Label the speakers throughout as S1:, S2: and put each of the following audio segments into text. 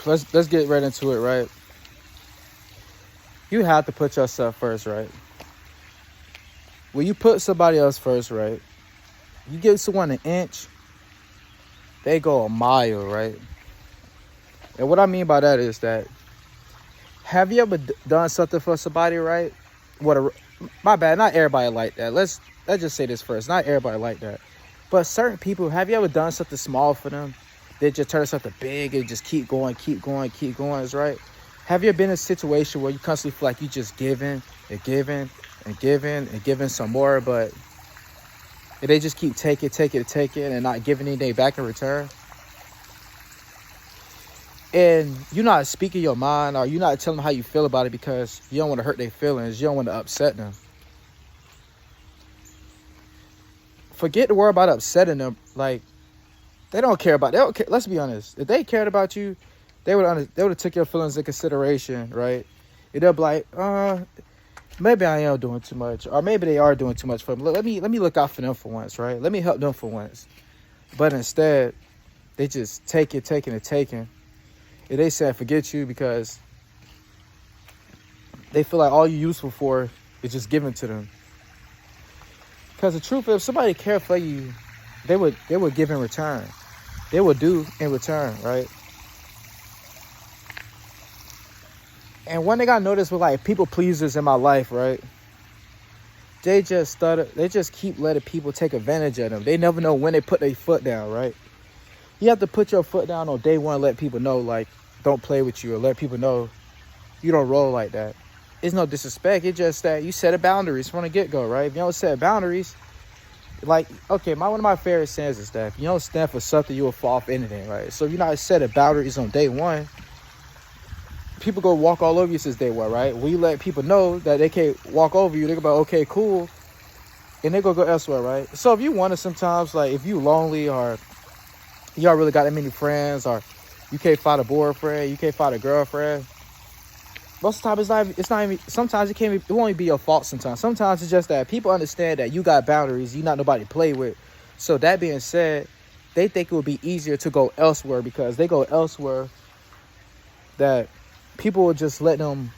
S1: let's get right into it, right? You have to put yourself first, right? When you put somebody else first, right? You give someone an inch, they go a mile, right? And what I mean by that is that, have you ever done something for somebody, right? My bad, not everybody like that. Let's just say this first. Not everybody like that. But certain people, have you ever done something small for them? They just turn something big and just keep going, is right? Have you ever been in a situation where you constantly feel like you just giving and giving and giving and giving some more, but they just keep taking and not giving anything back in return? And you're not speaking your mind, or you're not telling them how you feel about it because you don't want to hurt their feelings. You don't want to upset them. Forget the word about upsetting them. Like, they don't care about. They don't care. Let's be honest. If they cared about you, they would have took your feelings into consideration, right? And they'll be like, maybe I am doing too much, or maybe they are doing too much for them. Let me look out for them for once, right? Let me help them for once. But instead, they just taking. And they say forget you because they feel like all you're useful for is just giving to them. Because the truth is, if somebody cared for you, they would give in return. They would do in return, right? And one thing I noticed with like people pleasers in my life, right? They just keep letting people take advantage of them. They never know when they put their foot down, right? You have to put your foot down on day one, let people know, like, don't play with you, or let people know you don't roll like that. It's no disrespect. It's just that you set boundaries from the get-go, right? If you don't set boundaries, like, okay, one of my favorite sayings is that if you don't stand for something, you will fall for anything, right? So if you're not setting boundaries on day one, people go walk all over you since day one, right? When you let people know that they can't walk over you, they go about, okay, cool, and they go elsewhere, right? So if you wonder sometimes, like, if you lonely, or you don't really got that many friends, or you can't find a boyfriend, you can't find a girlfriend, most of the time it's not even, sometimes it won't even be your fault sometimes. Sometimes it's just that people understand that you got boundaries, you're not nobody to play with. So that being said, they think it would be easier to go elsewhere because they go elsewhere that people will just let them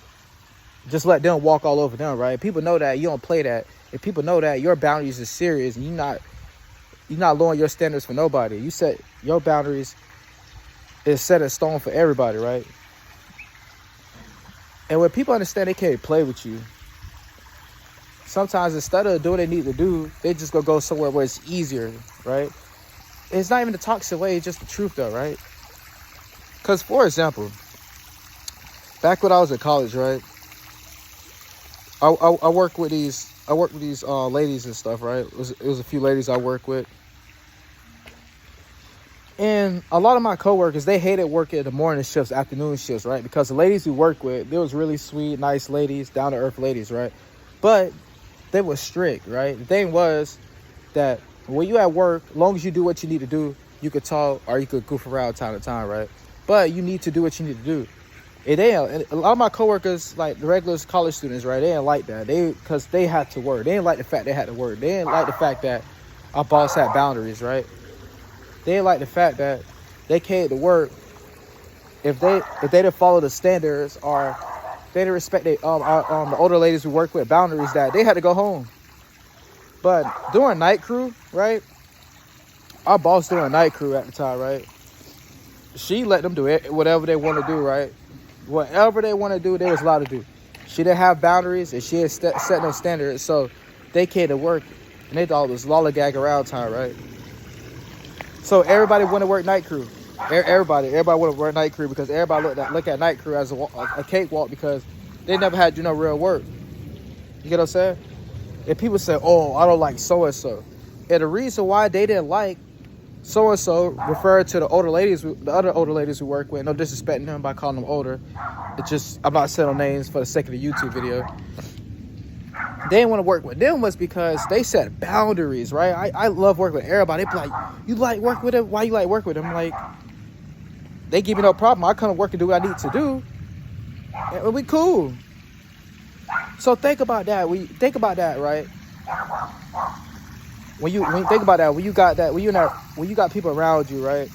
S1: walk all over them, right? People know that you don't play that. If people know that your boundaries is serious and you're not lowering your standards for nobody. You set your boundaries is set in stone for everybody, right? And when people understand they can't play with you, sometimes instead of doing what they need to do, they just go somewhere where it's easier, right? It's not even the toxic way, it's just the truth though, right? Because, for example, back when I was in college, right? I work with these ladies and stuff, right? It was a few ladies I work with. And a lot of my coworkers, they hated working the morning shifts, afternoon shifts, right? Because the ladies we work with, they was really sweet, nice ladies, down-to-earth ladies, right? But they were strict, right? The thing was that when you at work, as long as you do what you need to do, you could talk or you could goof around time to time, right? But you need to do what you need to do. And a lot of my coworkers, like the regular college students, right? They didn't like that. Because they had to work. They didn't like the fact they had to work. They didn't like the fact that our boss had boundaries, right? They didn't like the fact that they came to work. If they didn't follow the standards, or they didn't respect the older ladies who work with boundaries, that they had to go home. But during night crew, right? Our boss doing night crew at the time, right? She let them do it, whatever they want to do, right? Whatever they want to do, they was allowed to do. She didn't have boundaries, and she had set no standards, so they came to work, and they thought it was lollygag around time, right? So everybody want to work night crew. Everybody want to work night crew because everybody look at night crew as a cakewalk because they never had to do no real work. You get what I'm saying? And people say, oh, I don't like so-and-so. And the reason why they didn't like so-and-so referred to the other older ladies who work with, no disrespecting them by calling them older. It's just, I'm not saying no names for the sake of the YouTube video. They didn't want to work with them was because they set boundaries, right? I love working with everybody. They be like, you like work with them? Why you like work with them? Like, they give me no problem. I come to work and do what I need to do. And we cool. So think about that. Think about that, right? When you think about that, when you got people around you, right?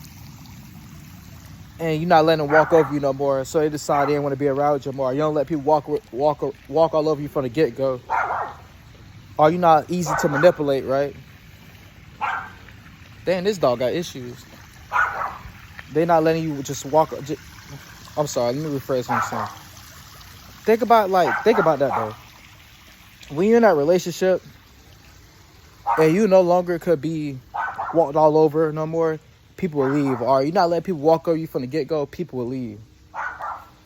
S1: and you're not letting them walk over you no more, so they decide they didn't want to be around you more. You don't let people walk all over you from the get-go. Or you're not easy to manipulate, right? Damn, this dog got issues. They're not letting you just walk. I'm sorry, let me rephrase what I'm saying. Think about that though. When you're in that relationship and you no longer could be walked all over no more, people will leave. Or you're not letting people walk over you from the get-go, people will leave.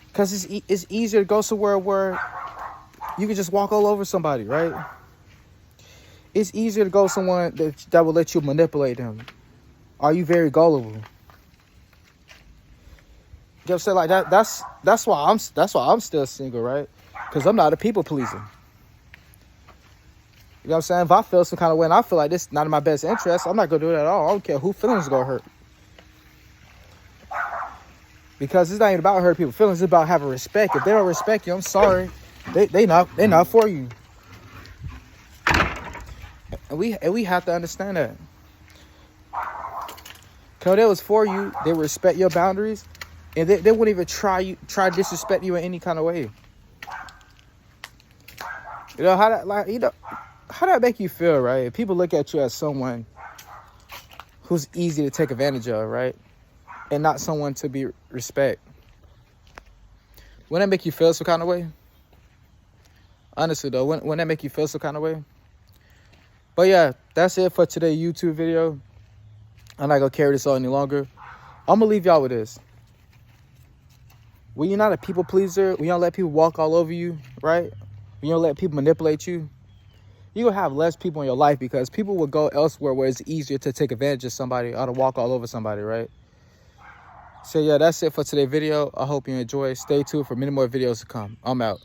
S1: Because it's easier to go somewhere where you can just walk all over somebody, right? It's easier to go someone that will let you manipulate them. Are you very gullible? You know what I'm saying? Like that's why I'm still single, right? Because I'm not a people pleaser. You know what I'm saying? If I feel some kind of way and I feel like this is not in my best interest, I'm not gonna do it at all. I don't care who feelings gonna hurt. Because it's not even about hurting people's feelings, it's about having respect. If they don't respect you, I'm sorry. They not for you. And we have to understand that. Cause they was for you, they respect your boundaries, and they wouldn't even try to disrespect you in any kind of way. You know how that make you feel, right? If people look at you as someone who's easy to take advantage of, right? And not someone to be respect. Wouldn't that make you feel some kind of way? Honestly though, wouldn't that make you feel some kind of way? But yeah, that's it for today's YouTube video. I'm not gonna carry this on any longer. I'm gonna leave y'all with this. When you're not a people pleaser, when you don't let people walk all over you, right? When you don't let people manipulate you, you're gonna have less people in your life because people will go elsewhere where it's easier to take advantage of somebody or to walk all over somebody, right? So yeah, that's it for today's video. I hope you enjoy. Stay tuned for many more videos to come. I'm out.